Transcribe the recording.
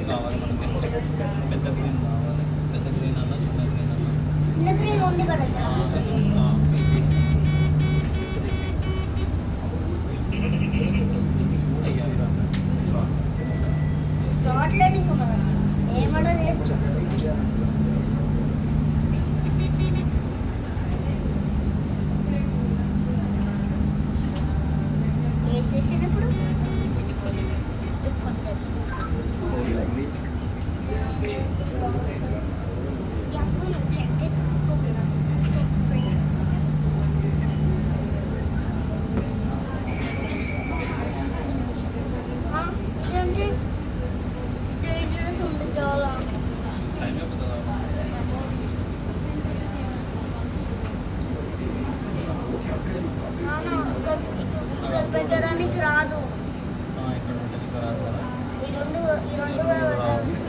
కావాలి మనకి పెద్ద గ్రీన్ కావాలి పెద్ద గ్రీన్ అన్న చిన్న గ్రీన్ ఉంది కదా రావట్లేదు ఇంకా మనం ఏమన్నా వేసేసినప్పుడు check this so pretty. ఏంటి డేంజరస్ ఉంది చాలా టైం అయిపోతుందా ఇక్కడ పెట్టడానికి రాదు ఇక్కడ ఉంటుంది రాదు కదా ఈ రెండు కూడా పెట్టాలి